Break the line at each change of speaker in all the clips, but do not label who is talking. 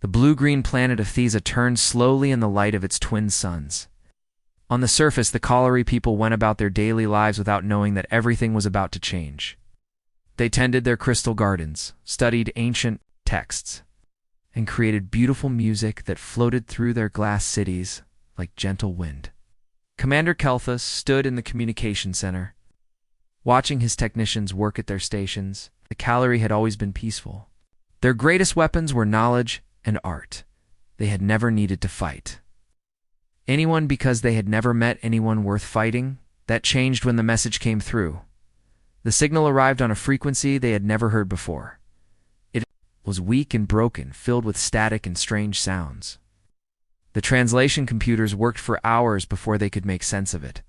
The blue-green planet of Thesa turned slowly in the light of its twin suns. On the surface, the Colliery people went about their daily lives without knowing that everything was about to change. They tended their crystal gardens, studied ancient texts, and created beautiful music that floated through their glass cities like gentle wind. Commander Kelthus stood in the communication center, watching his technicians work at their stations. The Colliery had always been peaceful. Their greatest weapons were knowledge and art. They had never needed to fight anyone because they had never met anyone worth fighting. That changed when the message came through. The signal arrived on a frequency they had never heard before. It was weak and broken, filled with static and strange sounds. The translation computers worked for hours before they could make sense of it.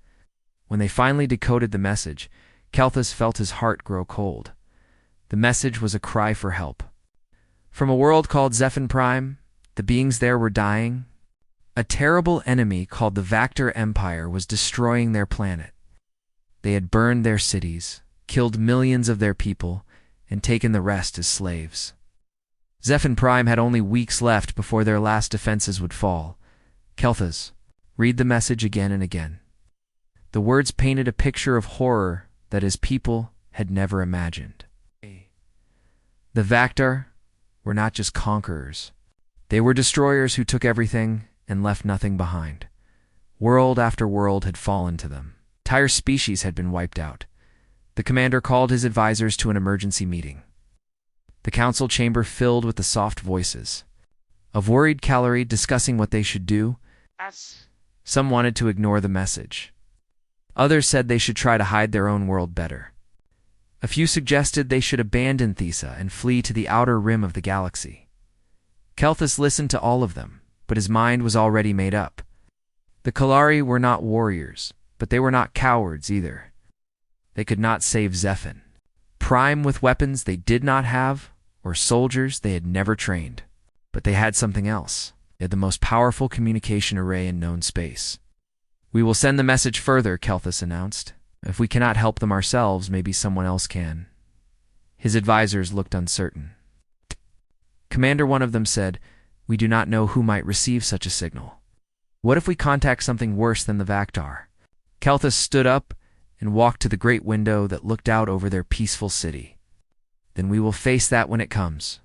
When they finally decoded the message, Kelthus felt his heart grow cold. The message was a cry for help. From a world called Zephyr Prime, the beings there were dying. A terrible enemy called the Vactor Empire was destroying their planet. They had burned their cities, killed millions of their people, and taken the rest as slaves. Zephyr Prime had only weeks left before their last defenses would fall. Kelthus, read the message again and again. The words painted a picture of horror that his people had never imagined. The Vactor were not just conquerors. They were destroyers who took everything and left nothing behind. World after world had fallen to them. Entire species had been wiped out. The commander called his advisors to an emergency meeting. The council chamber filled with the soft voices of worried Colliery discussing what they should do. Some wanted to ignore the message. Others said they should try to hide their own world better. A few suggested they should abandon Thesa and flee to the outer rim of the galaxy. Kelthus listened to all of them, but his mind was already made up. The Colliery were not warriors, but they were not cowards either. They could not save Zephyr Prime with weapons they did not have, or soldiers they had never trained. But they had something else. They had the most powerful communication array in known space. "We will send the message further," Kelthus announced. "If we cannot help them ourselves, maybe someone else can." His advisors looked uncertain. Commander, one of them said, "We do not know who might receive such a signal. What if we contact something worse than the Vactor?" Kelthus stood up and walked to the great window that looked out over their peaceful city. "Then we will face that when it comes.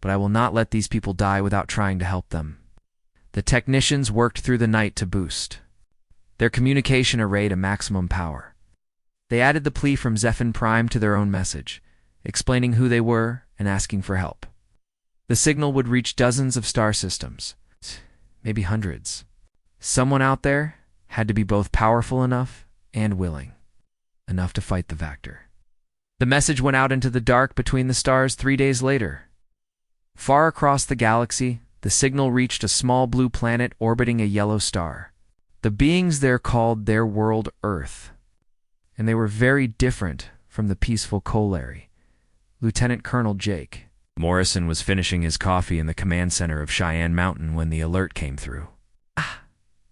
But I will not let these people die without trying to help them." The technicians worked through the night to boost their communication array to maximum power. They added the plea from Zephyr Prime to their own message, explaining who they were and asking for help. The signal would reach dozens of star systems, maybe hundreds. Someone out there had to be both powerful enough and willing enough to fight the Vactor. The message went out into the dark between the stars 3 days later. Far across the galaxy, the signal reached a small blue planet orbiting a yellow star. The beings there called their world Earth, and they were very different from the peaceful Colliery. Lieutenant Colonel Jake Morrison was finishing his coffee in the command center of Cheyenne Mountain when the alert came through.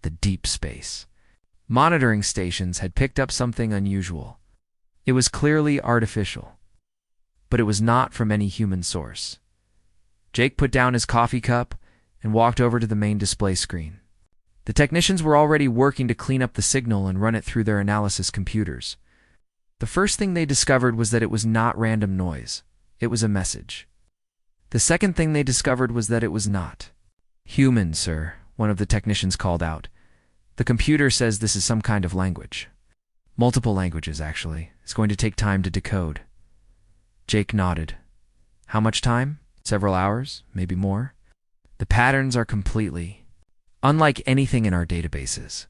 The deep space monitoring stations had picked up something unusual. It was clearly artificial, but it was not from any human source. Jake put down his coffee cup and walked over to the main display screen. The technicians were already working to clean up the signal and run it through their analysis computers. The first thing they discovered was that it was not random noise. It was a message. The second thing they discovered was that it was not human, sir, one of the technicians called out. "The computer says this is some kind of language. Multiple languages, actually. It's going to take time to decode." Jake nodded. "How much time? Several hours? Maybe more?" "The patterns are completely unlike anything in our databases."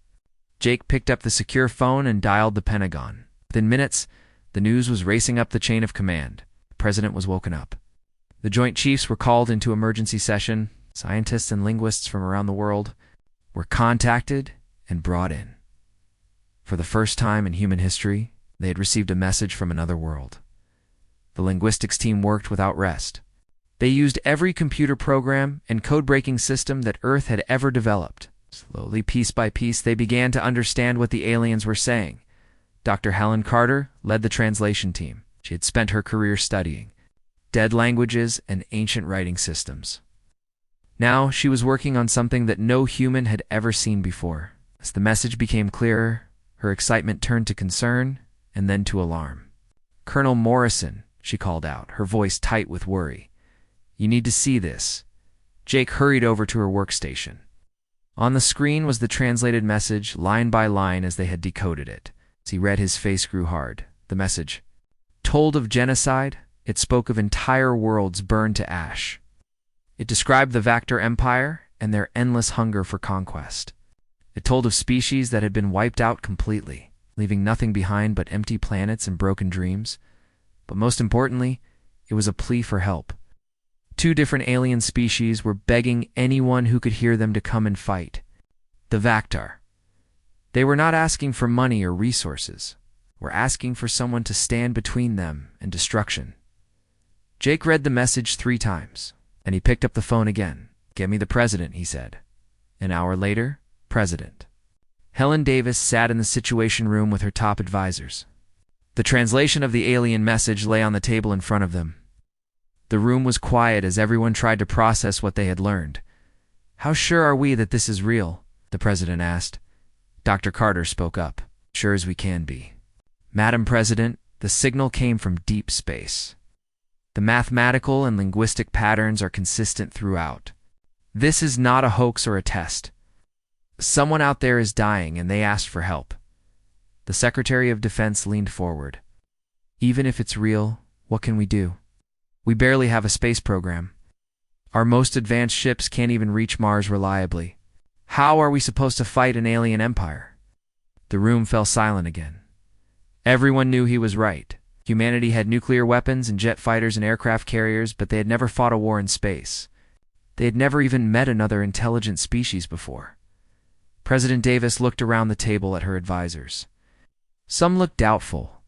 Jake picked up the secure phone and dialed the Pentagon. Within minutes, the news was racing up the chain of command. The president was woken up. The Joint Chiefs were called into emergency session. Scientists and linguists from around the world were contacted and brought in. For the first time in human history, they had received a message from another world. The linguistics team worked without rest. They used every computer program and code-breaking system that Earth had ever developed. Slowly, piece by piece, they began to understand what the aliens were saying. Dr. Helen Carter led the translation team. She had spent her career studying dead languages and ancient writing systems. Now she was working on something that no human had ever seen before. As the message became clearer, her excitement turned to concern and then to alarm. "Colonel Morrison," she called out, her voice tight with worry. "You need to see this." Jake hurried over to her workstation. On the screen was the translated message, line by line as they had decoded it. As he read, his face grew hard. The message told of genocide. It spoke of entire worlds burned to ash. It described the Vactor Empire and their endless hunger for conquest. It told of species that had been wiped out completely, leaving nothing behind but empty planets and broken dreams. But most importantly, it was a plea for help. 2 different alien species were begging anyone who could hear them to come and fight. The Vactar. They were not asking for money or resources. Were asking for someone to stand between them and destruction. Jake read the message 3 times, and he picked up the phone again. "Get me the president," he said. An hour later, President. Helen Davis sat in the Situation Room with her top advisors. The translation of the alien message lay on the table in front of them. The room was quiet as everyone tried to process what they had learned. "How sure are we that this is real?" the president asked. Dr. Carter spoke up. "Sure as we can be. Madam President, the signal came from deep space. The mathematical and linguistic patterns are consistent throughout. This is not a hoax or a test. Someone out there is dying and they asked for help." The Secretary of Defense leaned forward. "Even if it's real, what can we do? We barely have a space program. Our most advanced ships can't even reach Mars reliably. How are we supposed to fight an alien empire?" The room fell silent again. Everyone knew he was right. Humanity had nuclear weapons and jet fighters and aircraft carriers, but they had never fought a war in space. They had never even met another intelligent species before. President Davis looked around the table at her advisors. Some looked doubtful.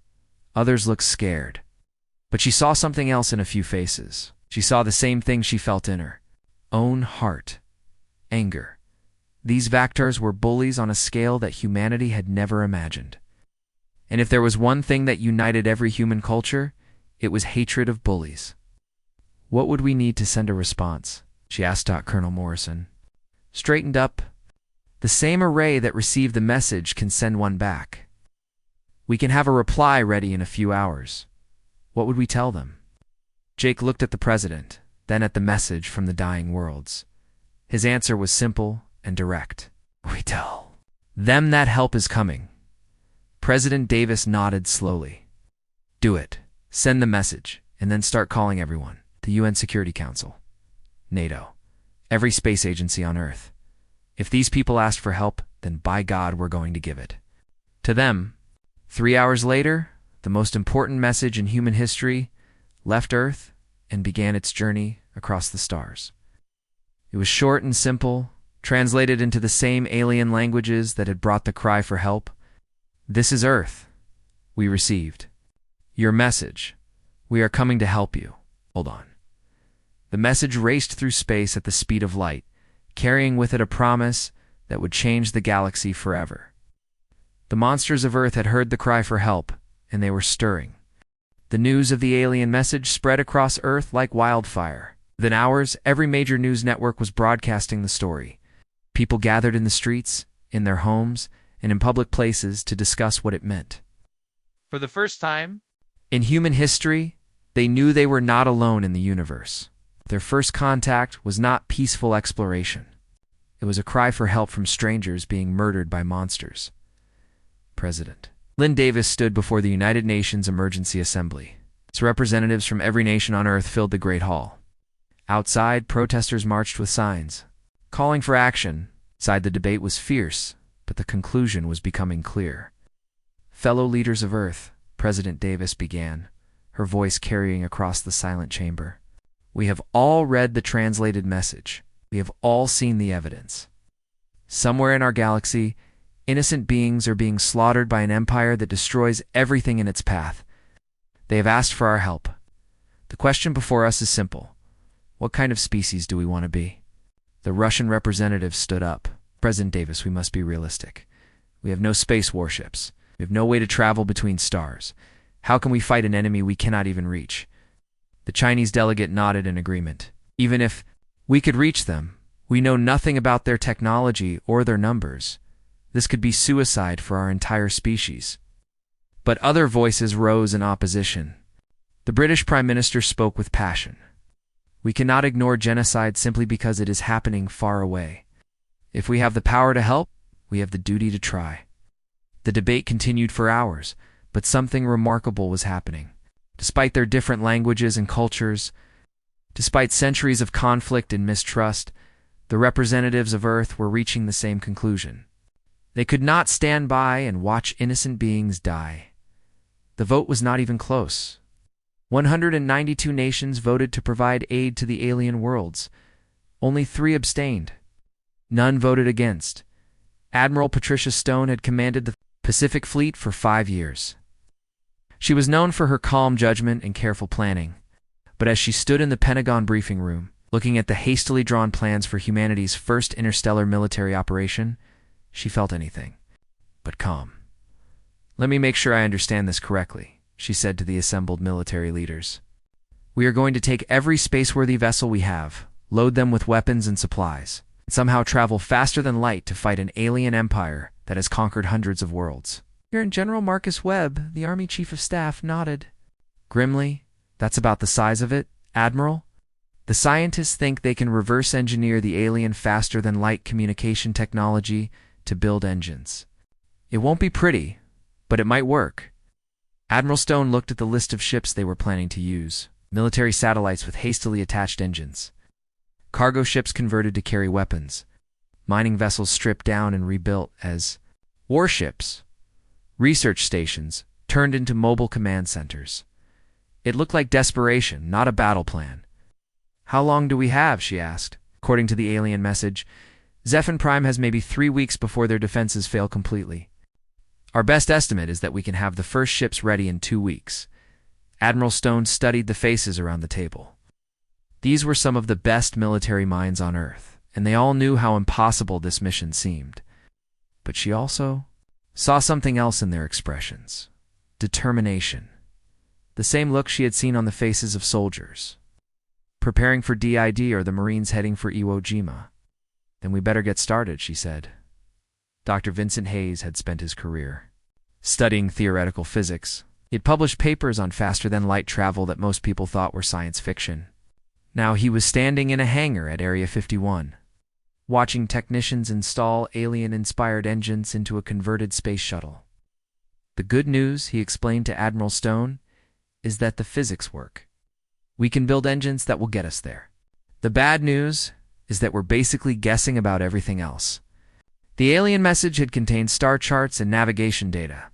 Others looked scared. But she saw something else in a few faces. She saw the same thing she felt in her own heart. Anger. These Vactars were bullies on a scale that humanity had never imagined. And if there was one thing that united every human culture, it was hatred of bullies. "What would we need to send a response?" she asked Colonel Morrison. Straightened up. "The same array that received the message can send one back. We can have a reply ready in a few hours. What would we tell them?" Jake looked at the president, then at the message from the dying worlds. His answer was simple and direct. "We tell them that help is coming." President Davis nodded slowly. "Do it. Send the message, and then start calling everyone. The UN Security Council, NATO, every space agency on Earth. If these people ask for help, then by God, we're going to give it." To them, 3 hours later, the most important message in human history left Earth and began its journey across the stars. It was short and simple, translated into the same alien languages that had brought the cry for help. "This is Earth. We received your message. We are coming to help you. Hold on." The message raced through space at the speed of light, carrying with it a promise that would change the galaxy forever. The monsters of Earth had heard the cry for help, and they were stirring. The news of the alien message spread across Earth like wildfire. Within hours, every major news network was broadcasting the story. People gathered in the streets, in their homes, and in public places to discuss what it meant. For the first time in human history, they knew they were not alone in the universe. Their first contact was not peaceful exploration. It was a cry for help from strangers being murdered by monsters. President Lynn Davis stood before the United Nations Emergency Assembly. Its representatives from every nation on Earth filled the Great Hall. Outside, protesters marched with signs, calling for action. Inside, the debate was fierce, but the conclusion was becoming clear. "Fellow leaders of Earth," President Davis began, her voice carrying across the silent chamber. "We have all read the translated message. We have all seen the evidence. Somewhere in our galaxy, innocent beings are being slaughtered by an empire that destroys everything in its path. They have asked for our help. The question before us is simple. What kind of species do we want to be?" The Russian representative stood up. "President Davis, we must be realistic. We have no space warships. We have no way to travel between stars. How can we fight an enemy we cannot even reach?" The Chinese delegate nodded in agreement. "Even if we could reach them, We know nothing about their technology or their numbers. This could be suicide for our entire species. But other voices rose in opposition. The British Prime Minister spoke with passion. We cannot ignore genocide simply because it is happening far away. If we have the power to help, we have the duty to try. The debate continued for hours, but something remarkable was happening. Despite their different languages and cultures, despite centuries of conflict and mistrust, the representatives of Earth were reaching the same conclusion. They could not stand by and watch innocent beings die. The vote was not even close. 192 nations voted to provide aid to the alien worlds. Only 3 abstained. None voted against. Admiral Patricia Stone had commanded the Pacific Fleet for 5 years. She was known for her calm judgment and careful planning. But as she stood in the Pentagon briefing room, looking at the hastily drawn plans for humanity's first interstellar military operation, she felt anything but calm. "Let me make sure I understand this correctly," she said to the assembled military leaders. "We are going to take every space-worthy vessel we have, load them with weapons and supplies, and somehow travel faster than light to fight an alien empire that has conquered hundreds of worlds." Here in General Marcus Webb, the Army Chief of Staff, nodded. Grimly, "That's about the size of it, Admiral. The scientists think they can reverse engineer the alien faster-than-light communication technology to build engines. It won't be pretty, but it might work." Admiral Stone looked at the list of ships they were planning to use. Military satellites with hastily attached engines. Cargo ships converted to carry weapons. Mining vessels stripped down and rebuilt as warships. Research stations turned into mobile command centers. It looked like desperation, not a battle plan. "How long do we have?" she asked. According to the alien message, Zephyr Prime has maybe 3 weeks before their defenses fail completely. "Our best estimate is that we can have the first ships ready in 2 weeks. Admiral Stone studied the faces around the table. These were some of the best military minds on Earth, and they all knew how impossible this mission seemed. But she also saw something else in their expressions. Determination. The same look she had seen on the faces of soldiers. "Preparing for DID or the Marines heading for Iwo Jima." "Then we better get started," she said. Dr. Vincent Hayes had spent his career studying theoretical physics. He had published papers on faster-than-light travel that most people thought were science fiction. Now he was standing in a hangar at Area 51, watching technicians install alien-inspired engines into a converted space shuttle. "The good news," he explained to Admiral Stone, "is that the physics work. We can build engines that will get us there. The bad news is that we're basically guessing about everything else." The alien message had contained star charts and navigation data,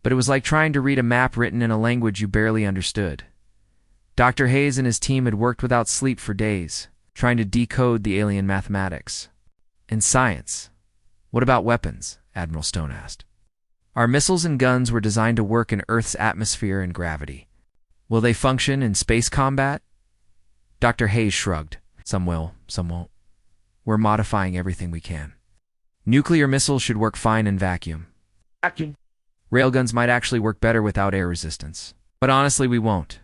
but it was like trying to read a map written in a language you barely understood. Dr. Hayes and his team had worked without sleep for days, trying to decode the alien mathematics. "And science. What about weapons?" Admiral Stone asked. "Our missiles and guns were designed to work in Earth's atmosphere and gravity. Will they function in space combat?" Dr. Hayes shrugged. "Some will, some won't. We're modifying everything we can. Nuclear missiles should work fine in vacuum. Railguns might actually work better without air resistance. But honestly, we won't.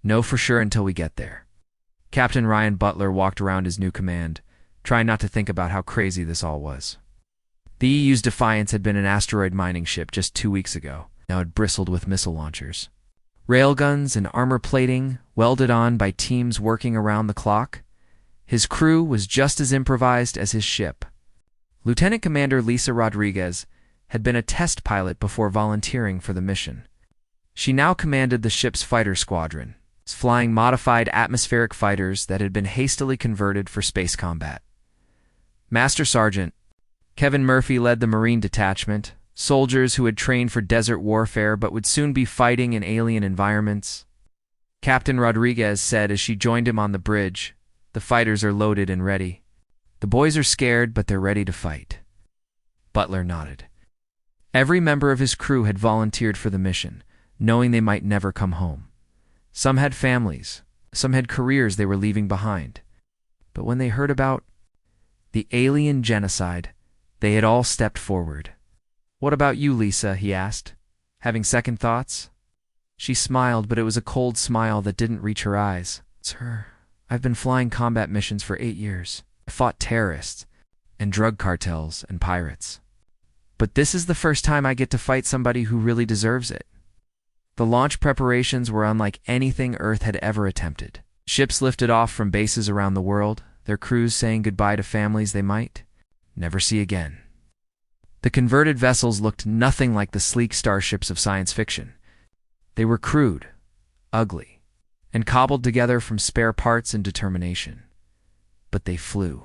Know for sure until we get there." Captain Ryan Butler walked around his new command, trying not to think about how crazy this all was. The EU's Defiance had been an asteroid mining ship just 2 weeks ago. Now it bristled with missile launchers. Railguns and armor plating welded on by teams working around the clock. His crew was just as improvised as his ship. Lieutenant Commander Lisa Rodriguez had been a test pilot before volunteering for the mission. She now commanded the ship's fighter squadron, flying modified atmospheric fighters that had been hastily converted for space combat. Master Sergeant Kevin Murphy led the Marine detachment, soldiers who had trained for desert warfare but would soon be fighting in alien environments. Captain Rodriguez said as she joined him on the bridge, "The fighters are loaded and ready. The boys are scared, but they're ready to fight." Butler nodded. Every member of his crew had volunteered for the mission, knowing they might never come home. Some had families, some had careers they were leaving behind. But when they heard about the alien genocide, they had all stepped forward. "What about you, Lisa?" he asked. "Having second thoughts?" She smiled, but it was a cold smile that didn't reach her eyes. "Sir, I've been flying combat missions for 8 years. fought terrorists and drug cartels and pirates. But this is the first time I get to fight somebody who really deserves it. The launch preparations were unlike anything Earth had ever attempted. Ships lifted off from bases around the world, their crews saying goodbye to families they might never see again. The converted vessels looked nothing like the sleek starships of science fiction. They were crude, ugly, and cobbled together from spare parts and determination. But they flew.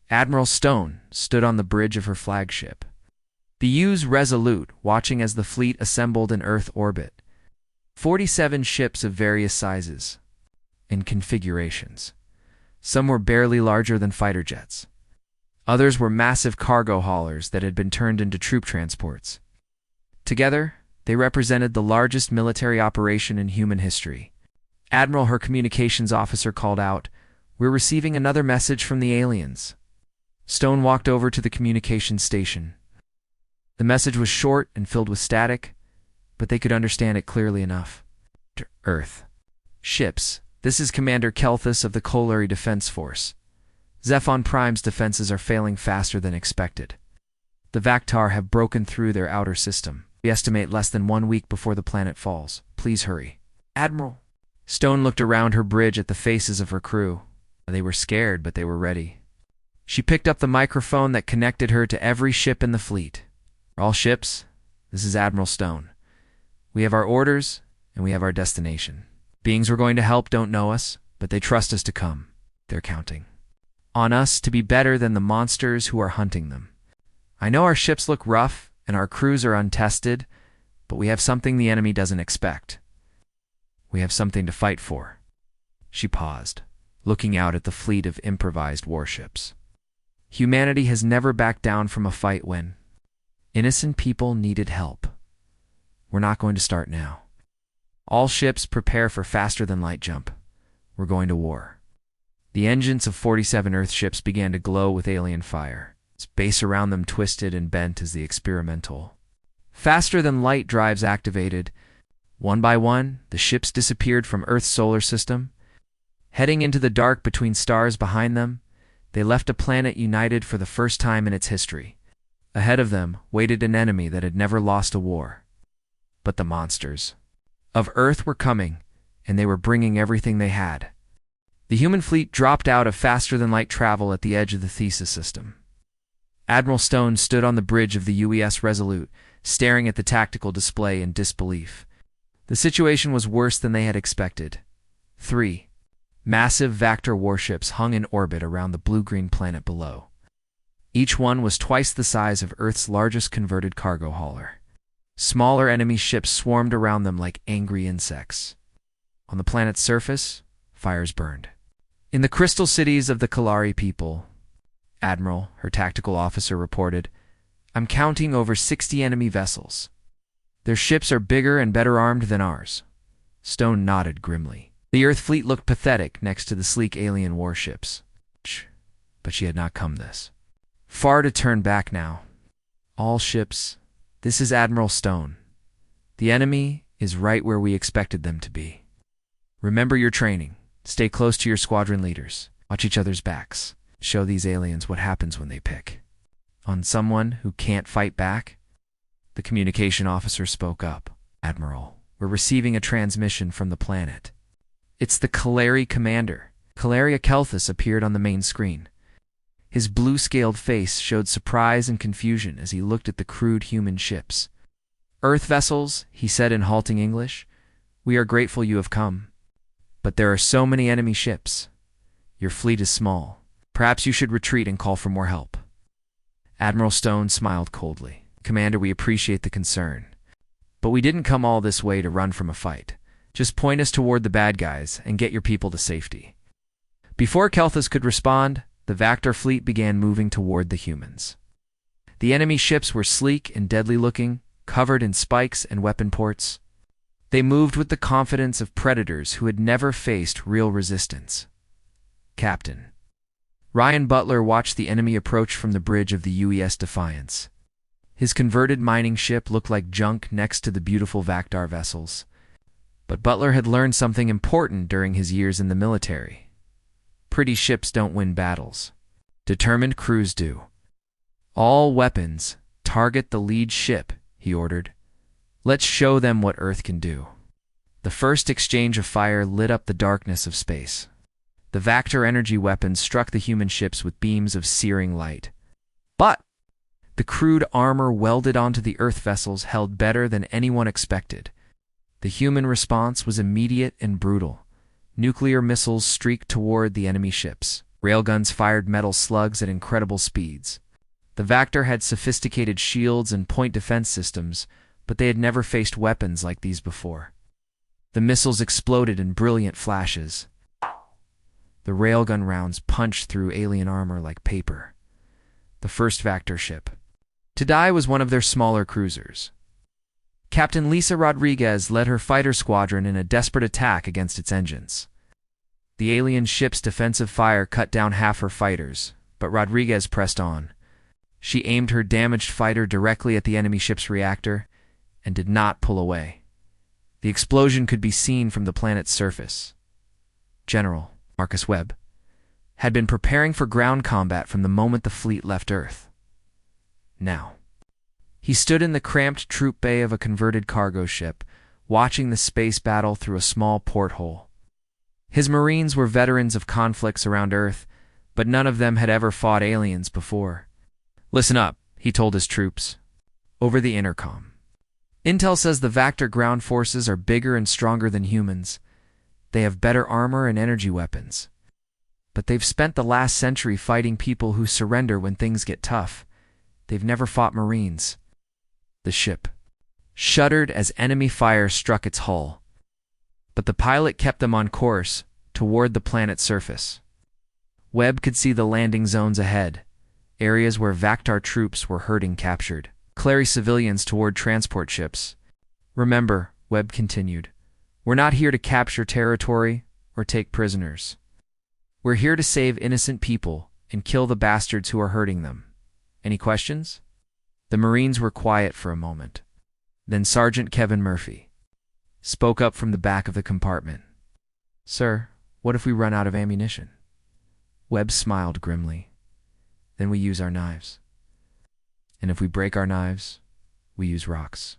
Admiral Stone stood on the bridge of her flagship, the U's Resolute, watching as the fleet assembled in Earth orbit. 47 ships of various sizes and configurations. Some were barely larger than fighter jets. Others were massive cargo haulers that had been turned into troop transports. Together, they represented the largest military operation in human history. Admiral, her communications officer, called out, "We're receiving another message from the aliens." Stone walked over to the communications station. The message was short and filled with static, but they could understand it clearly enough. To Earth. Ships, this is Commander Kelthus of the Colliery Defense Force. Zephon Prime's defenses are failing faster than expected. The Vactar have broken through their outer system. We estimate less than 1 week before the planet falls. Please hurry. Admiral. Stone looked around her bridge at the faces of her crew. They were scared, but they were ready. She picked up the microphone that connected her to every ship in the fleet. All ships, this is Admiral Stone. We have our orders, and we have our destination. Beings we're going to help don't know us, but they trust us to come. They're counting on us to be better than the monsters who are hunting them. I know our ships look rough, and our crews are untested, but we have something the enemy doesn't expect. We have something to fight for. She paused, looking out at the fleet of improvised warships. Humanity has never backed down from a fight when innocent people needed help. We're not going to start now. All ships prepare for faster-than-light jump. We're going to war. The engines of 47 Earth ships began to glow with alien fire. Space around them twisted and bent as the experimental faster-than-light drives activated. One by one, the ships disappeared from Earth's solar system. Heading into the dark between stars behind them, they left a planet united for the first time in its history. Ahead of them waited an enemy that had never lost a war. But the monsters of Earth were coming, and they were bringing everything they had. The human fleet dropped out of faster-than-light travel at the edge of the Thesa system. Admiral Stone stood on the bridge of the UES Resolute, staring at the tactical display in disbelief. The situation was worse than they had expected. 3 massive Vactar warships hung in orbit around the blue-green planet below. Each one was twice the size of Earth's largest converted cargo hauler. Smaller enemy ships swarmed around them like angry insects. On the planet's surface, fires burned. In the crystal cities of the Kalari people, Admiral, her tactical officer, reported, "I'm counting over 60 enemy vessels. Their ships are bigger and better armed than ours." Stone nodded grimly. The Earth fleet looked pathetic next to the sleek alien warships. But she had not come this far to turn back now. All ships, this is Admiral Stone. The enemy is right where we expected them to be. Remember your training. Stay close to your squadron leaders. Watch each other's backs. Show these aliens what happens when they pick on someone who can't fight back. The communication officer spoke up. "Admiral, we're receiving a transmission from the planet. It's the Kalari commander." Kalari Kelthus appeared on the main screen. His blue-scaled face showed surprise and confusion as he looked at the crude human ships. "Earth vessels," he said in halting English, "we are grateful you have come. But there are so many enemy ships. Your fleet is small. Perhaps you should retreat and call for more help." Admiral Stone smiled coldly. "Commander, we appreciate the concern. But we didn't come all this way to run from a fight. Just point us toward the bad guys and get your people to safety." Before Kelthus could respond, the Vactar fleet began moving toward the humans. The enemy ships were sleek and deadly-looking, covered in spikes and weapon ports. They moved with the confidence of predators who had never faced real resistance. Captain Ryan Butler watched the enemy approach from the bridge of the UES Defiance. His converted mining ship looked like junk next to the beautiful Vactar vessels. But Butler had learned something important during his years in the military. Pretty ships don't win battles. Determined crews do. All weapons, target the lead ship, he ordered. Let's show them what Earth can do. The first exchange of fire lit up the darkness of space. The Vactor energy weapons struck the human ships with beams of searing light. But the crude armor welded onto the Earth vessels held better than anyone expected. The human response was immediate and brutal. Nuclear missiles streaked toward the enemy ships. Railguns fired metal slugs at incredible speeds. The Vactor had sophisticated shields and point defense systems, but they had never faced weapons like these before. The missiles exploded in brilliant flashes. The railgun rounds punched through alien armor like paper. The first Vactor ship to die was one of their smaller cruisers. Captain Lisa Rodriguez led her fighter squadron in a desperate attack against its engines. The alien ship's defensive fire cut down half her fighters, but Rodriguez pressed on. She aimed her damaged fighter directly at the enemy ship's reactor and did not pull away. The explosion could be seen from the planet's surface. General Marcus Webb had been preparing for ground combat from the moment the fleet left Earth. Now, he stood in the cramped troop bay of a converted cargo ship, watching the space battle through a small porthole. His Marines were veterans of conflicts around Earth, but none of them had ever fought aliens before. "Listen up," he told his troops, over the intercom. "Intel says the Vactor ground forces are bigger and stronger than humans. They have better armor and energy weapons. But they've spent the last century fighting people who surrender when things get tough. They've never fought Marines." The ship shuddered as enemy fire struck its hull, but the pilot kept them on course toward the planet's surface. Webb could see the landing zones ahead, areas where Vactor troops were herding captured, Clary civilians toward transport ships. "Remember," Webb continued, "we're not here to capture territory or take prisoners. We're here to save innocent people and kill the bastards who are hurting them. Any questions?" The Marines were quiet for a moment. Then Sergeant Kevin Murphy spoke up from the back of the compartment. "Sir, what if we run out of ammunition?" Webb smiled grimly. "Then we use our knives. And if we break our knives, we use rocks.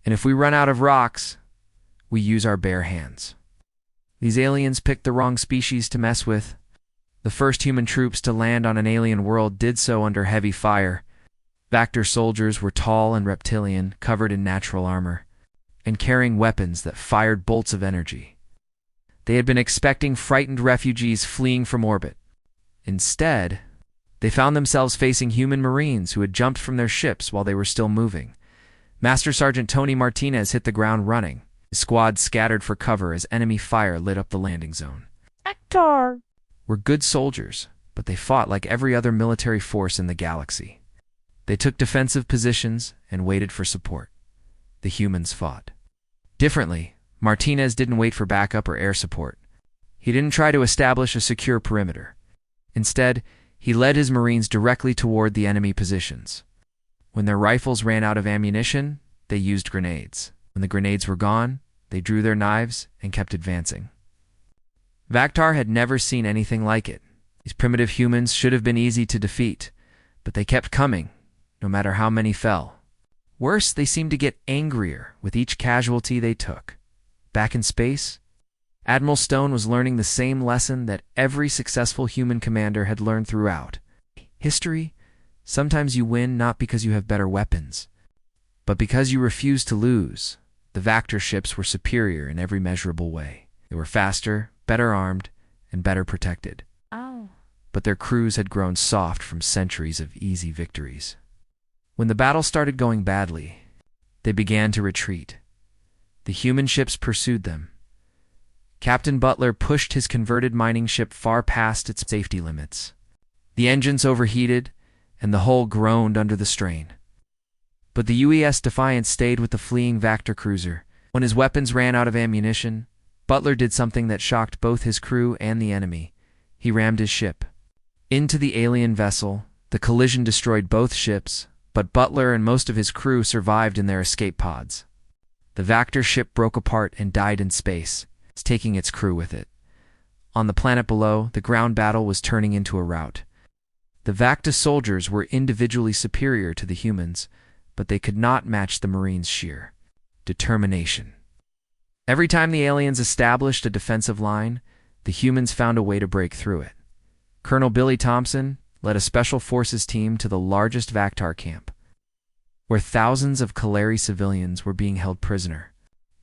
And if we run out of rocks, we use our bare hands. These aliens picked the wrong species to mess with. The first human troops to land on an alien world did so under heavy fire. Vactor soldiers were tall and reptilian, covered in natural armor, and carrying weapons that fired bolts of energy. They had been expecting frightened refugees fleeing from orbit. Instead, they found themselves facing human Marines who had jumped from their ships while they were still moving. Master Sergeant Tony Martinez hit the ground running. His squad scattered for cover as enemy fire lit up the landing zone.
Vactor
Were good soldiers, but they fought like every other military force in the galaxy. They took defensive positions and waited for support. The humans fought differently. Martinez didn't wait for backup or air support. He didn't try to establish a secure perimeter. Instead, he led his Marines directly toward the enemy positions. When their rifles ran out of ammunition, they used grenades. When the grenades were gone, they drew their knives and kept advancing. Vactor had never seen anything like it. These primitive humans should have been easy to defeat, but they kept coming, no matter how many fell. Worse, they seemed to get angrier with each casualty they took. Back in space, Admiral Stone was learning the same lesson that every successful human commander had learned throughout history. Sometimes you win not because you have better weapons, but because you refuse to lose. The Vactor ships were superior in every measurable way. They were faster, better armed, and better protected.
Oh.
But their crews had grown soft from centuries of easy victories. When the battle started going badly, they began to retreat. The human ships pursued them. Captain Butler pushed his converted mining ship far past its safety limits. The engines overheated, and the hull groaned under the strain. But the UES Defiance stayed with the fleeing Vactor cruiser. When his weapons ran out of ammunition, Butler did something that shocked both his crew and the enemy. He rammed his ship into the alien vessel. The collision destroyed both ships, but Butler and most of his crew survived in their escape pods. The Vactor ship broke apart and died in space, taking its crew with it. On the planet below, the ground battle was turning into a rout. The Vacta soldiers were individually superior to the humans, but they could not match the Marines' sheer determination. Every time the aliens established a defensive line, the humans found a way to break through it. Colonel Billy Thompson led a special forces team to the largest Vactar camp, where thousands of Kaleri civilians were being held prisoner.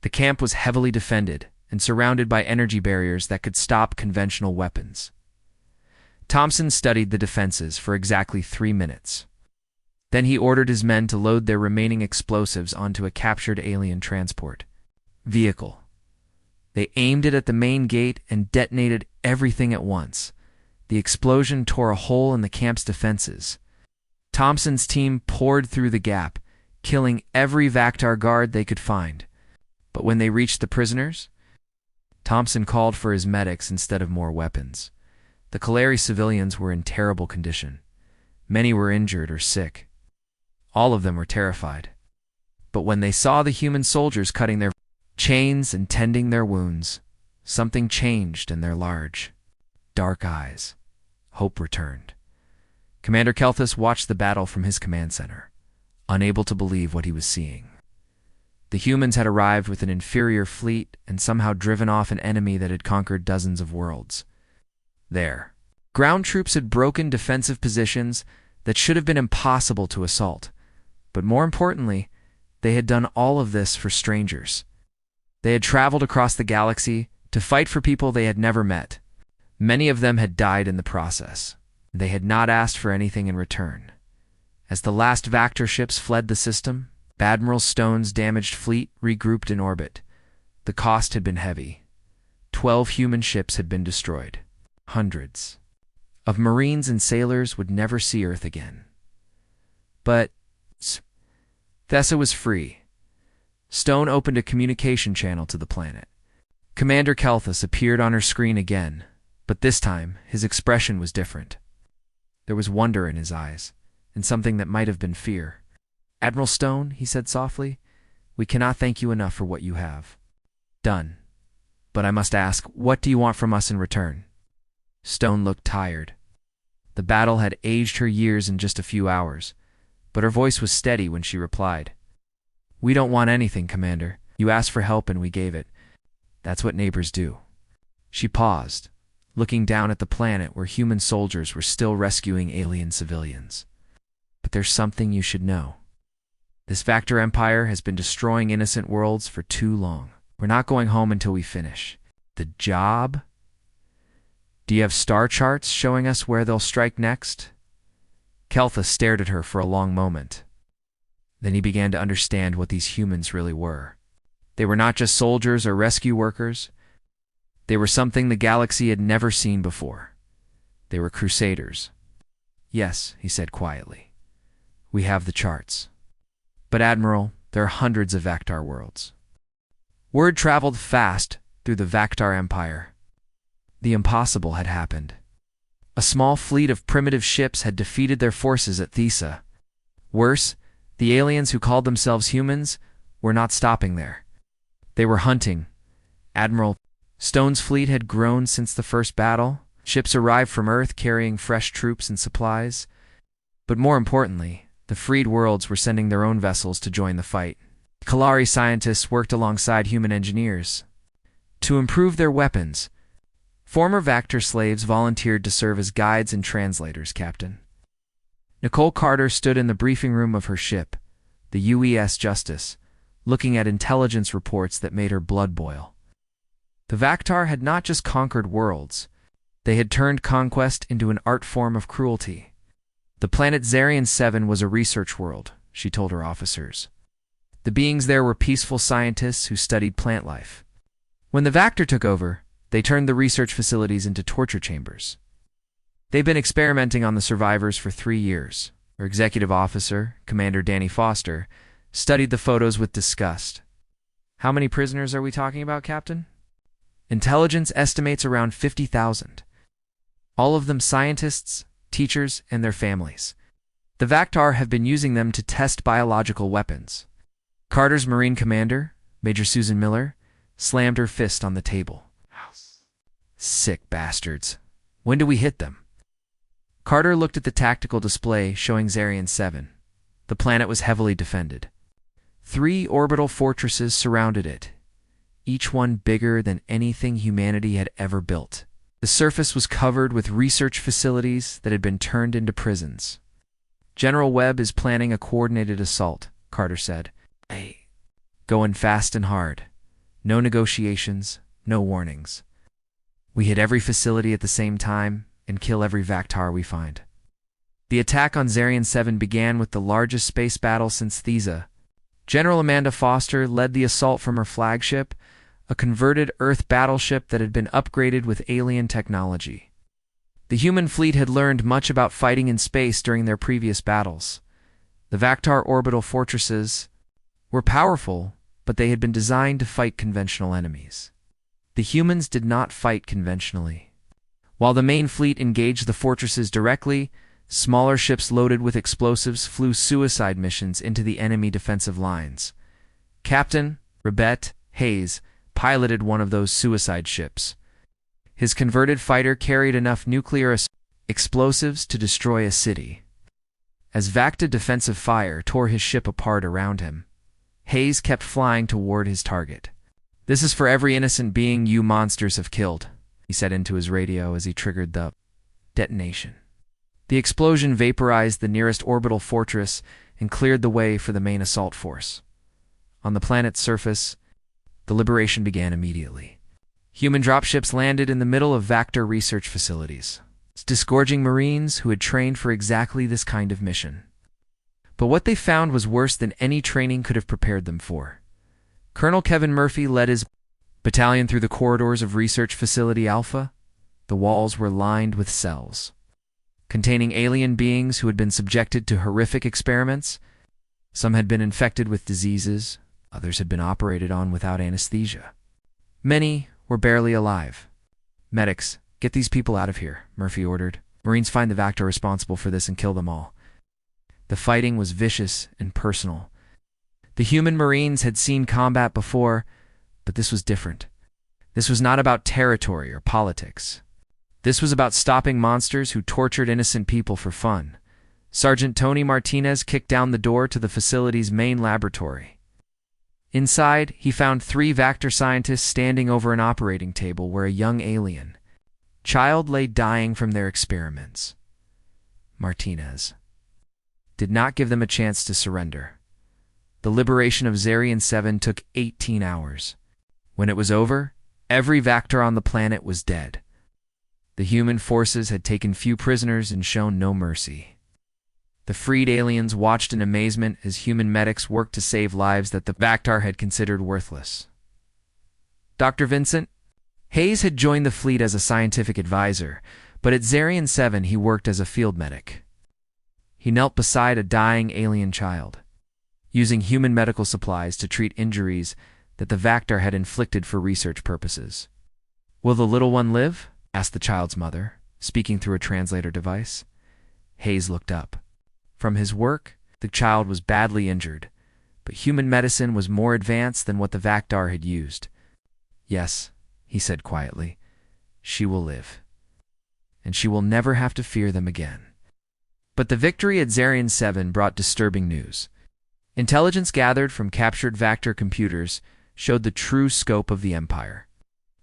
The camp was heavily defended and surrounded by energy barriers that could stop conventional weapons. Thompson studied the defenses for exactly 3 minutes. Then he ordered his men to load their remaining explosives onto a captured alien transport vehicle. They aimed it at the main gate and detonated everything at once. The explosion tore a hole in the camp's defenses. Thompson's team poured through the gap, killing every Vactar guard they could find. But when they reached the prisoners, Thompson called for his medics instead of more weapons. The Kaleri civilians were in terrible condition. Many were injured or sick. All of them were terrified. But when they saw the human soldiers cutting their chains and tending their wounds, something changed in their large, dark eyes. Hope returned. Commander Kelthus watched the battle from his command center, unable to believe what he was seeing. The humans had arrived with an inferior fleet and somehow driven off an enemy that had conquered dozens of worlds. There, ground troops had broken defensive positions that should have been impossible to assault. But more importantly, they had done all of this for strangers. They had traveled across the galaxy to fight for people they had never met. Many of them had died in the process. They had not asked for anything in return. As the last Vactor ships fled the system, Admiral Stone's damaged fleet regrouped in orbit. The cost had been heavy. 12 human ships had been destroyed. Hundreds of Marines and sailors would never see Earth again. But Thesa was free. Stone opened a communication channel to the planet. Commander Kelthus appeared on her screen again, but this time his expression was different. There was wonder in his eyes, and something that might have been fear. "Admiral Stone," he said softly, "we cannot thank you enough for what you have done. But I must ask, what do you want from us in return?" Stone looked tired. The battle had aged her years in just a few hours, but her voice was steady when she replied. "We don't want anything, Commander. You asked for help and we gave it. That's what neighbors do." She paused, looking down at the planet where human soldiers were still rescuing alien civilians. "But there's something you should know. This Vactor Empire has been destroying innocent worlds for too long. We're not going home until we finish the job. Do you have star charts showing us where they'll strike next?" Kelthus stared at her for a long moment. Then he began to understand what these humans really were. They were not just soldiers or rescue workers. They were something the galaxy had never seen before. They were crusaders. "Yes," he said quietly. "We have the charts. But Admiral, there are hundreds of Vactar worlds." Word traveled fast through the Vactar Empire. The impossible had happened. A small fleet of primitive ships had defeated their forces at Thesa. Worse, the aliens who called themselves humans were not stopping there. They were hunting. Admiral Stone's fleet had grown since the first battle. Ships arrived from Earth carrying fresh troops and supplies. But more importantly, the freed worlds were sending their own vessels to join the fight. Kalari scientists worked alongside human engineers to improve their weapons. Former Vactor slaves volunteered to serve as guides and translators, Captain. Nicole Carter stood in the briefing room of her ship, the UES Justice, looking at intelligence reports that made her blood boil. The Vactar had not just conquered worlds. They had turned conquest into an art form of cruelty. The planet Xerion 7 was a research world, she told her officers. The beings there were peaceful scientists who studied plant life. When the Vactor took over, they turned the research facilities into torture chambers. They've been experimenting on the survivors for 3 years. Her executive officer, Commander Danny Foster, studied the photos with disgust. "How many prisoners are we talking about, Captain?" "Intelligence estimates around 50,000. All of them scientists, teachers, and their families. The Vactar have been using them to test biological weapons." Carter's Marine commander, Major Susan Miller, slammed her fist on the table. Sick bastards. When do we hit them? Carter looked at the tactical display showing Xerion 7. The planet was heavily defended. 3 orbital fortresses surrounded it, each one bigger than anything humanity had ever built. The surface was covered with research facilities that had been turned into prisons. General Webb is planning a coordinated assault, Carter said. Going fast and hard. No negotiations, no warnings. We hit every facility at the same time and kill every Vactar we find. The attack on Xerion 7 began with the largest space battle since Thesa. General Amanda Foster led the assault from her flagship, a converted Earth battleship that had been upgraded with alien technology. The human fleet had learned much about fighting in space during their previous battles. The Vactar orbital fortresses were powerful, but they had been designed to fight conventional enemies. The humans did not fight conventionally. While the main fleet engaged the fortresses directly, smaller ships loaded with explosives flew suicide missions into the enemy defensive lines. Captain Rebet Hayes piloted one of those suicide ships. His converted fighter carried enough nuclear explosives to destroy a city. As Vacta defensive fire tore his ship apart around him, Hayes kept flying toward his target. "This is for every innocent being you monsters have killed," he said into his radio as he triggered the detonation. The explosion vaporized the nearest orbital fortress and cleared the way for the main assault force. On the planet's surface, the liberation began immediately. Human dropships landed in the middle of Vactar research facilities, disgorging Marines who had trained for exactly this kind of mission. But what they found was worse than any training could have prepared them for. Colonel Kevin Murphy led his battalion through the corridors of Research Facility Alpha. The walls were lined with cells containing alien beings who had been subjected to horrific experiments. Some had been infected with diseases, others had been operated on without anesthesia. Many were barely alive. "Medics, get these people out of here," Murphy ordered. "Marines, find the Vactar responsible for this and kill them all." The fighting was vicious and personal. The human Marines had seen combat before, but this was different. This was not about territory or politics. This was about stopping monsters who tortured innocent people for fun. Sergeant Tony Martinez kicked down the door to the facility's main laboratory. Inside, he found 3 Vactar scientists standing over an operating table where a young alien child lay dying from their experiments. Martinez did not give them a chance to surrender. The liberation of Xerion 7 took 18 hours. When it was over, every Vactar on the planet was dead. The human forces had taken few prisoners and shown no mercy. The freed aliens watched in amazement as human medics worked to save lives that the Vactar had considered worthless. Dr. Vincent? Hayes had joined the fleet as a scientific advisor, but at Xerion 7 he worked as a field medic. He knelt beside a dying alien child, using human medical supplies to treat injuries that the Vactar had inflicted for research purposes. "Will the little one live?" asked the child's mother, speaking through a translator device. Hayes looked up. From his work, the child was badly injured, but human medicine was more advanced than what the Vactar had used. "Yes," he said quietly, "she will live, and she will never have to fear them again." But the victory at Xerion 7 brought disturbing news. Intelligence gathered from captured Vactar computers showed the true scope of the Empire.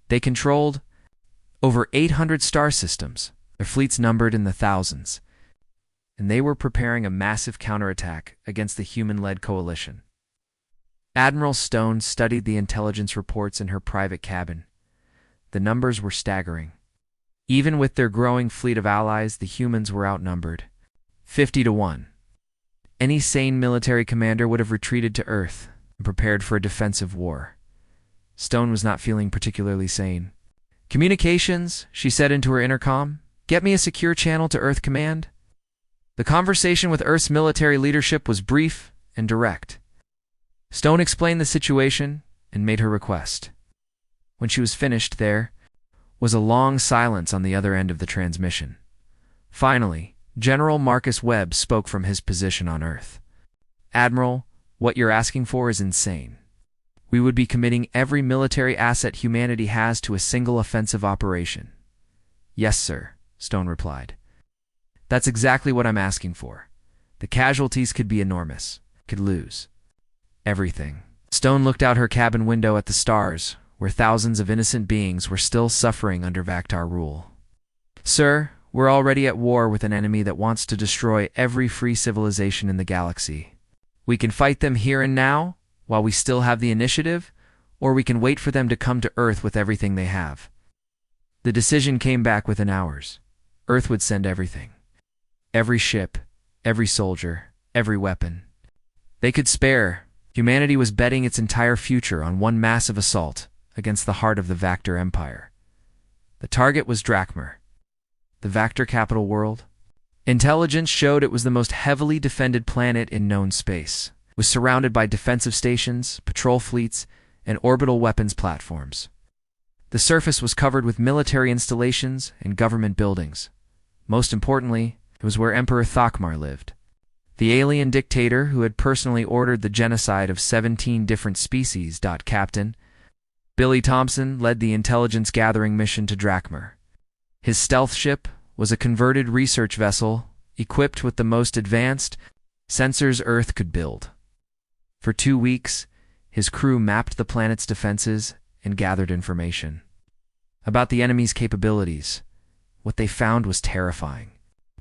They controlled over 800 star systems, their fleets numbered in the thousands, and they were preparing a massive counterattack against the human-led coalition. Admiral Stone studied the intelligence reports in her private cabin. The numbers were staggering. Even with their growing fleet of allies, the humans were outnumbered, 50-1. Any sane military commander would have retreated to Earth and prepared for a defensive war. Stone was not feeling particularly sane. "Communications," she said into her intercom. "Get me a secure channel to Earth Command." The conversation with Earth's military leadership was brief and direct. Stone explained the situation and made her request. When she was finished, there was a long silence on the other end of the transmission. Finally, General Marcus Webb spoke from his position on Earth. "Admiral, what you're asking for is insane. We would be committing every military asset humanity has to a single offensive operation. Yes, sir, Stone replied. That's exactly what I'm asking for. The casualties could be enormous. Could lose everything. Stone looked out her cabin window at the stars, where thousands of innocent beings were still suffering under Vactar rule. Sir, we're already at war with an enemy that wants to destroy every free civilization in the galaxy. We can fight them here and now, while we still have the initiative, or we can wait for them to come to Earth with everything they have. The decision came back within hours. Earth would send everything. Every ship, every soldier, every weapon. They could spare. Humanity was betting its entire future on one massive assault against the heart of the Vactar Empire. The target was Drachmer, the Vactar capital world. Intelligence showed it was the most heavily defended planet in known space. It was surrounded by defensive stations, patrol fleets, and orbital weapons platforms. The surface was covered with military installations and government buildings. Most importantly, it was where Emperor Thakmar lived. The alien dictator who had personally ordered the genocide of 17 different species. Captain Billy Thompson led the intelligence-gathering mission to Drachmer. His stealth ship was a converted research vessel equipped with the most advanced sensors Earth could build. For 2 weeks, his crew mapped the planet's defenses and gathered information about the enemy's capabilities. What they found was terrifying.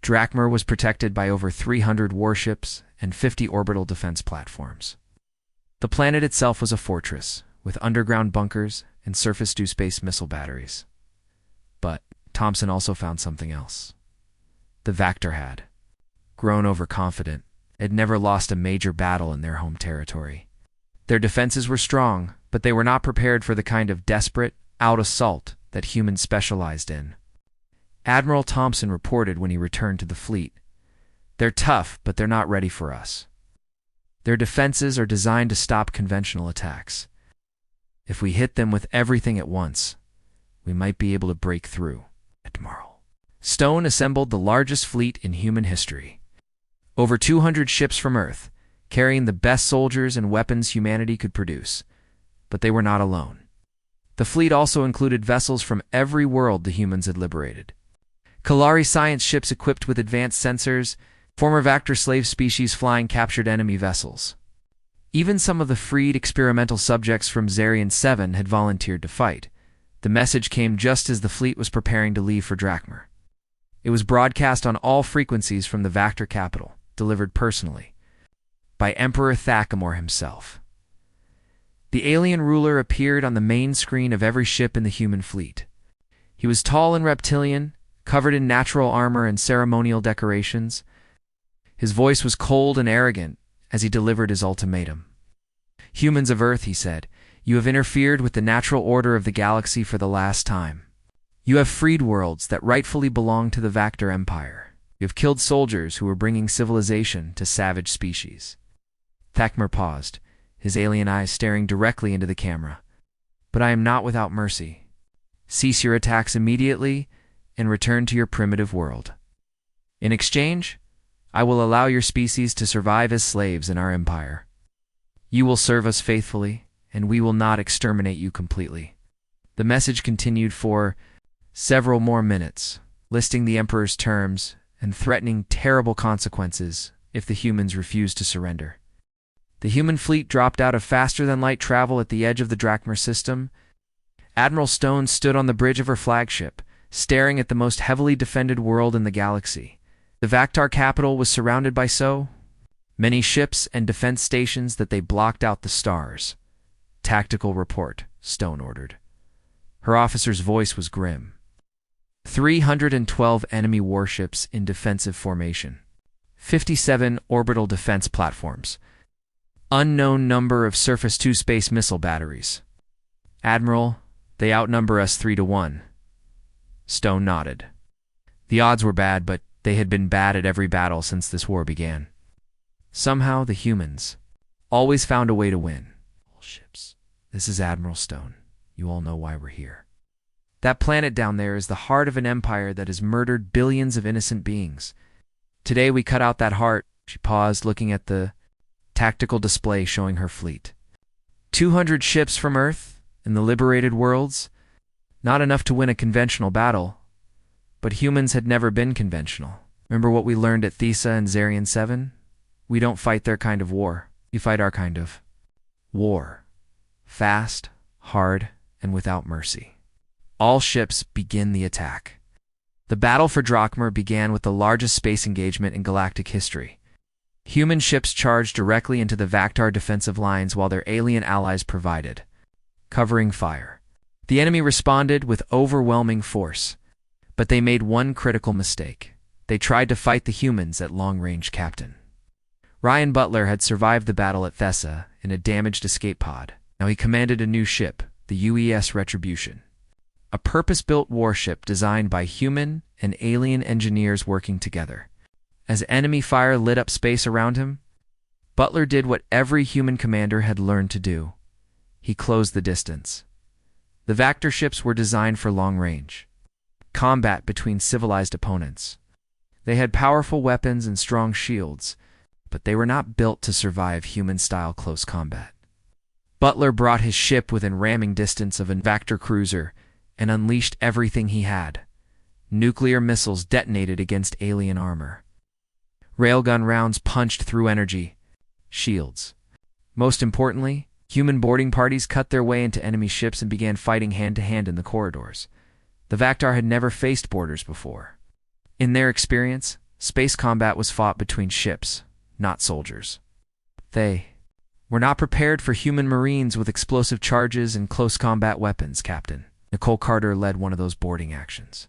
Drachmer was protected by over 300 warships and 50 orbital defense platforms. The planet itself was a fortress, with underground bunkers and surface-to-space missile batteries. But Thompson also found something else. The Vactar had grown overconfident, had never lost a major battle in their home territory. Their defenses were strong, but they were not prepared for the kind of desperate, out assault that humans specialized in. Admiral Thompson reported when he returned to the fleet. They're tough, but they're not ready for us. Their defenses are designed to stop conventional attacks. If we hit them with everything at once, we might be able to break through tomorrow. Stone assembled the largest fleet in human history. Over 200 ships from Earth, carrying the best soldiers and weapons humanity could produce. But they were not alone. The fleet also included vessels from every world the humans had liberated. Kalari science ships equipped with advanced sensors, former Vactar slave species flying captured enemy vessels. Even some of the freed experimental subjects from Xerion 7 had volunteered to fight. The message came just as the fleet was preparing to leave for Drachmer. It was broadcast on all frequencies from the Vactar capital, delivered personally by Emperor Thakmar himself. The alien ruler appeared on the main screen of every ship in the human fleet. He was tall and reptilian, covered in natural armor and ceremonial decorations. His voice was cold and arrogant as he delivered his ultimatum. Humans of Earth, he said, you have interfered with the natural order of the galaxy for the last time. You have freed worlds that rightfully belong to the Vactar Empire. You have killed soldiers who were bringing civilization to savage species. Thakmar paused, his alien eyes staring directly into the camera. But I am not without mercy. Cease your attacks immediately and return to your primitive world. In exchange, I will allow your species to survive as slaves in our empire. You will serve us faithfully, and we will not exterminate you completely. The message continued for several more minutes, listing the Emperor's terms and threatening terrible consequences if the humans refused to surrender. The human fleet dropped out of faster-than-light travel at the edge of the Drachmer system. Admiral Stone stood on the bridge of her flagship, staring at the most heavily defended world in the galaxy. The Vactar capital was surrounded by so many ships and defense stations that they blocked out the stars. Tactical report, Stone ordered. Her officer's voice was grim. 312 enemy warships in defensive formation. 57 orbital defense platforms. Unknown number of surface-to-space missile batteries. Admiral, they outnumber us 3-1. Stone nodded. The odds were bad, but they had been bad at every battle since this war began. Somehow, the humans always found a way to win. All ships. This is Admiral Stone. You all know why we're here. That planet down there is the heart of an empire that has murdered billions of innocent beings. Today we cut out that heart. She paused, looking at the tactical display showing her fleet. 200 ships from Earth in the liberated worlds? Not enough to win a conventional battle. But humans had never been conventional. Remember what we learned at Thesa and Xerion 7? We don't fight their kind of war. We fight our kind of war. Fast, hard, and without mercy. All ships begin the attack. The battle for Drachma began with the largest space engagement in galactic history. Human ships charged directly into the Vactar defensive lines while their alien allies provided covering fire. The enemy responded with overwhelming force, but they made one critical mistake. They tried to fight the humans at long-range captain. Ryan Butler had survived the battle at Thesa in a damaged escape pod. Now he commanded a new ship, the UES Retribution, a purpose-built warship designed by human and alien engineers working together. As enemy fire lit up space around him, Butler did what every human commander had learned to do. He closed the distance. The Vactar ships were designed for long range combat between civilized opponents. They had powerful weapons and strong shields, but they were not built to survive human-style close combat. Butler brought his ship within ramming distance of a Vactar cruiser and unleashed everything he had. Nuclear missiles detonated against alien armor. Railgun rounds punched through energy shields. Most importantly, human boarding parties cut their way into enemy ships and began fighting hand-to-hand in the corridors. The Vactar had never faced boarders before. In their experience, space combat was fought between ships, not soldiers. They were not prepared for human marines with explosive charges and close combat weapons, Captain. Nicole Carter led one of those boarding actions.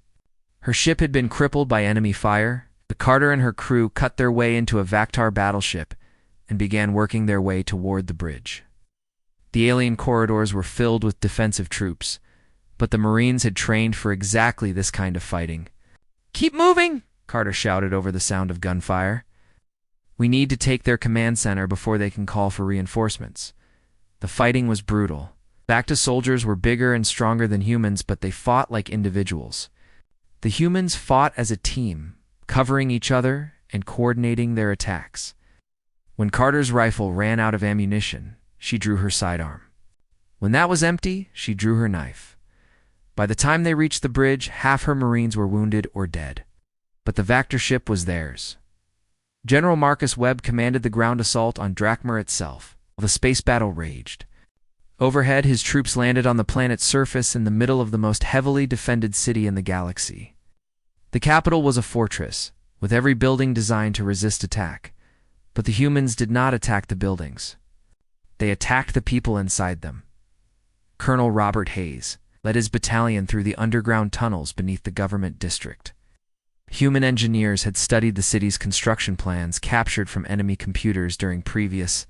Her ship had been crippled by enemy fire. The Carter and her crew cut their way into a Vactar battleship and began working their way toward the bridge. The alien corridors were filled with defensive troops, but the Marines had trained for exactly this kind of fighting. "Keep moving!" Carter shouted over the sound of gunfire. "We need to take their command center before they can call for reinforcements." The fighting was brutal. Bacta soldiers were bigger and stronger than humans, but they fought like individuals. The humans fought as a team, covering each other and coordinating their attacks. When Carter's rifle ran out of ammunition, she drew her sidearm. When that was empty, she drew her knife. By the time they reached the bridge, half her Marines were wounded or dead. But the Vactar ship was theirs. General Marcus Webb commanded the ground assault on Drachma itself, while the space battle raged. Overhead, his troops landed on the planet's surface in the middle of the most heavily defended city in the galaxy. The capital was a fortress, with every building designed to resist attack. But the humans did not attack the buildings. They attacked the people inside them. Colonel Robert Hayes led his battalion through the underground tunnels beneath the government district. Human engineers had studied the city's construction plans captured from enemy computers during previous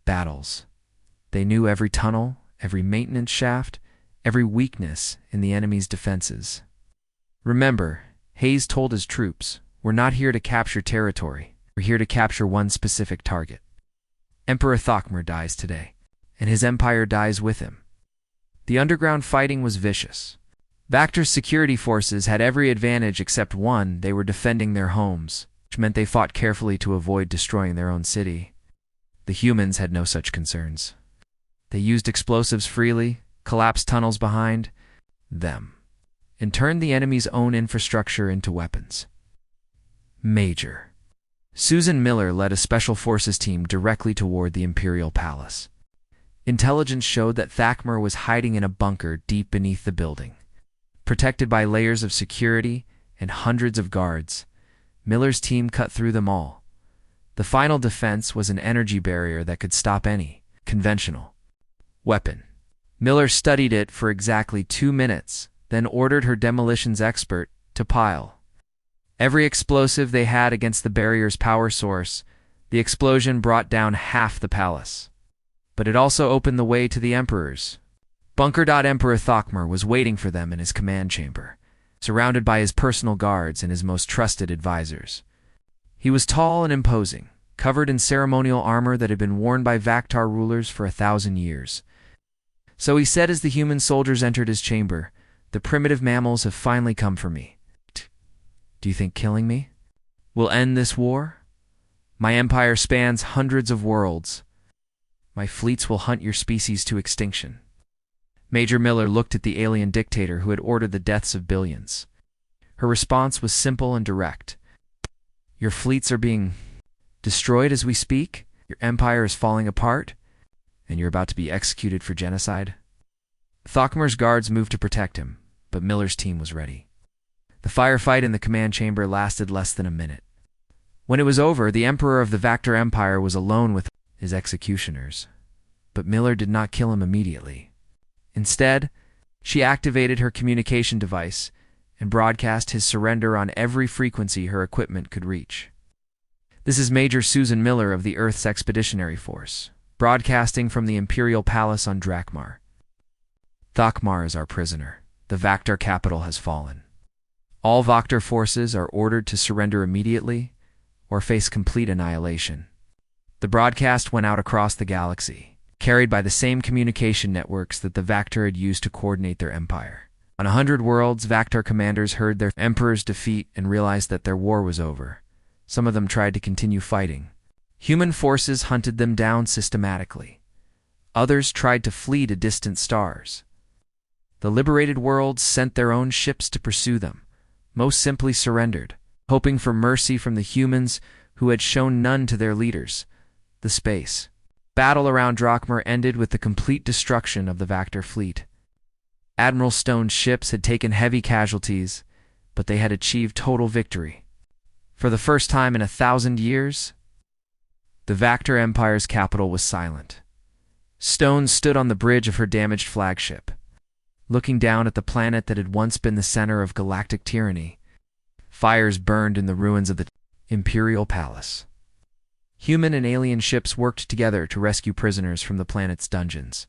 battles. They knew every tunnel, every maintenance shaft, every weakness in the enemy's defenses. Remember, Hayes told his troops, "We're not here to capture territory. We're here to capture one specific target." Emperor Thokmar dies today, and his empire dies with him. The underground fighting was vicious. Vactar's security forces had every advantage except one: they were defending their homes, which meant they fought carefully to avoid destroying their own city. The humans had no such concerns. They used explosives freely, collapsed tunnels behind them, and turned the enemy's own infrastructure into weapons. Major Susan Miller led a special forces team directly toward the Imperial Palace. Intelligence showed that Thokmar was hiding in a bunker deep beneath the building. Protected by layers of security and hundreds of guards, Miller's team cut through them all. The final defense was an energy barrier that could stop any conventional weapon. Miller studied it for exactly 2 minutes, then ordered her demolitions expert to pile every explosive they had against the barrier's power source. The explosion brought down half the palace, but it also opened the way to the Emperor's bunker. Emperor Thokmar was waiting for them in his command chamber, surrounded by his personal guards and his most trusted advisors. He was tall and imposing, covered in ceremonial armor that had been worn by Vactar rulers for 1,000 years. So he said as the human soldiers entered his chamber, "The primitive mammals have finally come for me. Do you think killing me will end this war? My empire spans hundreds of worlds. My fleets will hunt your species to extinction. Major Miller looked at the alien dictator who had ordered the deaths of billions. Her response was simple and direct. Your fleets are being destroyed as we speak, your empire is falling apart, and you're about to be executed for genocide. Thokmar's guards moved to protect him, but Miller's team was ready. The firefight in the command chamber lasted less than a minute. When it was over, the Emperor of the Vactor Empire was alone with his executioners. But Miller did not kill him immediately. Instead, she activated her communication device and broadcast his surrender on every frequency her equipment could reach. This is Major Susan Miller of the Earth's Expeditionary Force, broadcasting from the Imperial Palace on Drakmar. Thokmar is our prisoner. The Vactor capital has fallen. All Vactor forces are ordered to surrender immediately or face complete annihilation. The broadcast went out across the galaxy, carried by the same communication networks that the Vactor had used to coordinate their empire. On 100 worlds, Vactor commanders heard their emperor's defeat and realized that their war was over. Some of them tried to continue fighting. Human forces hunted them down systematically. Others tried to flee to distant stars. The liberated worlds sent their own ships to pursue them. Most simply surrendered, hoping for mercy from the humans who had shown none to their leaders. The space battle around Drakmar ended with the complete destruction of the Vactor fleet. Admiral Stone's ships had taken heavy casualties, but they had achieved total victory. For the first time in 1,000 years, the Vactor Empire's capital was silent. Stone stood on the bridge of her damaged flagship, looking down at the planet that had once been the center of galactic tyranny. Fires burned in the ruins of the Imperial Palace. Human and alien ships worked together to rescue prisoners from the planet's dungeons.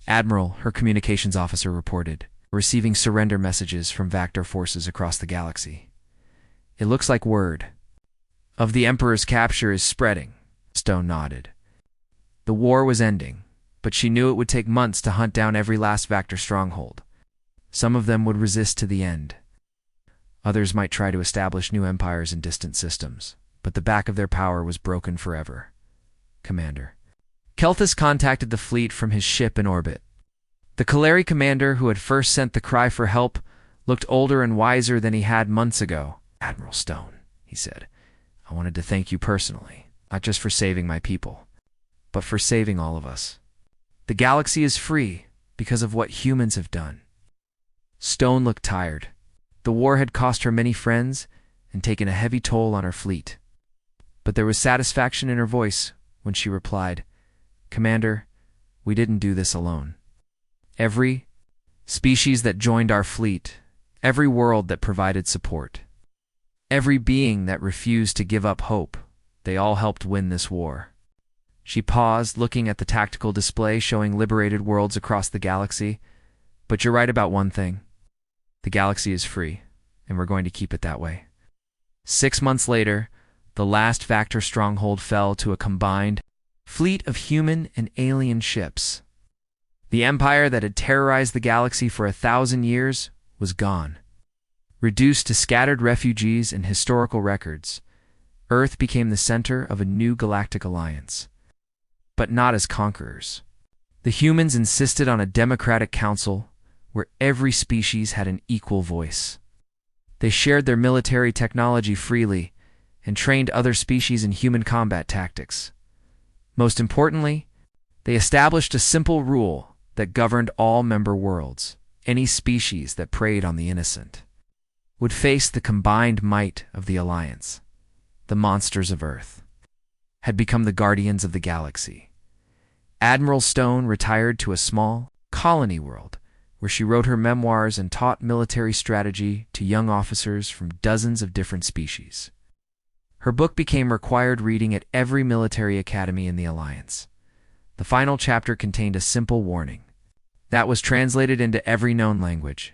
Admiral, her communications officer, reported, receiving surrender messages from Vactor forces across the galaxy. It looks like word of the Emperor's capture is spreading. Stone nodded. The war was ending, but she knew it would take months to hunt down every last Vactor stronghold. Some of them would resist to the end. Others might try to establish new empires in distant systems, but the back of their power was broken forever. Commander. Kelthus contacted the fleet from his ship in orbit. The Kaleri commander who had first sent the cry for help looked older and wiser than he had months ago. Admiral Stone, he said, I wanted to thank you personally, not just for saving my people, but for saving all of us. The galaxy is free because of what humans have done. Stone looked tired. The war had cost her many friends and taken a heavy toll on her fleet. But there was satisfaction in her voice when she replied, Commander, we didn't do this alone. Every species that joined our fleet, every world that provided support, every being that refused to give up hope, they all helped win this war. She paused, looking at the tactical display showing liberated worlds across the galaxy. But you're right about one thing. The galaxy is free, and we're going to keep it that way. 6 months later, the last Vactor stronghold fell to a combined fleet of human and alien ships. The empire that had terrorized the galaxy for 1,000 years was gone. Reduced to scattered refugees and historical records, Earth became the center of a new galactic alliance. But not as conquerors. The humans insisted on a democratic council where every species had an equal voice. They shared their military technology freely and trained other species in human combat tactics. Most importantly, they established a simple rule that governed all member worlds. Any species that preyed on the innocent would face the combined might of the Alliance. The monsters of Earth had become the guardians of the galaxy. Admiral Stone retired to a small colony world where she wrote her memoirs and taught military strategy to young officers from dozens of different species. Her book became required reading at every military academy in the Alliance. The final chapter contained a simple warning that was translated into every known language.